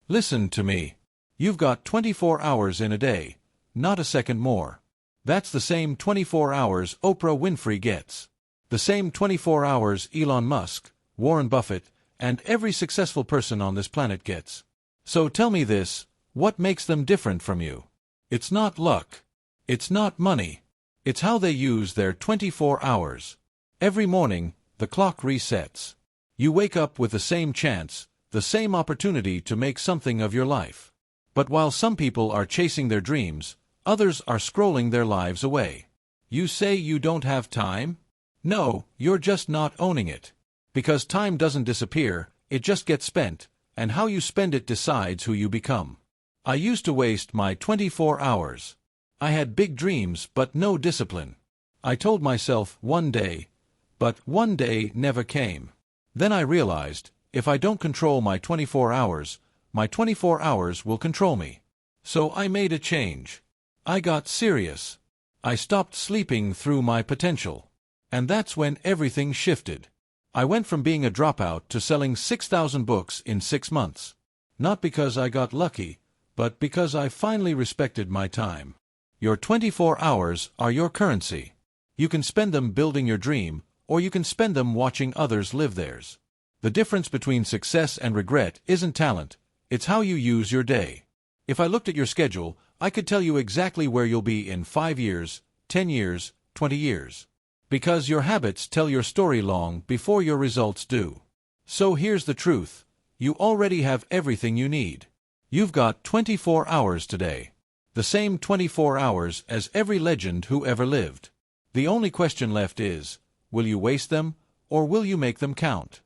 Listen to me. You've got 24 hours in a day, not a second more. That's the same 24 hours Oprah Winfrey gets. The same 24 hours Elon Musk, Warren Buffett, and every successful person on this planet gets. So tell me this, what makes them different from you? It's not luck. It's not money. It's how they use their 24 hours. Every morning, the clock resets. You wake up with the same chance, the same opportunity to make something of your life. But while some people are chasing their dreams, others are scrolling their lives away. You say you don't have time? No, you're just not owning it. Because time doesn't disappear, it just gets spent, and how you spend it decides who you become. I used to waste my 24 hours. I had big dreams but no discipline. I told myself one day, but one day never came. Then I realized, if I don't control my 24 hours will control me. So I made a change. I got serious. I stopped sleeping through my potential. And that's when everything shifted. I went from being a dropout to selling 6,000 books in 6 months. Not because I got lucky, but because I finally respected my time. Your 24 hours are your currency. You can spend them building your dream, or you can spend them watching others live theirs. The difference between success and regret isn't talent, it's how you use your day. If I looked at your schedule, I could tell you exactly where you'll be in 5 years, 10 years, 20 years. Because your habits tell your story long before your results do. So here's the truth. You already have everything you need. You've got 24 hours today. The same 24 hours as every legend who ever lived. The only question left is, will you waste them, or will you make them count?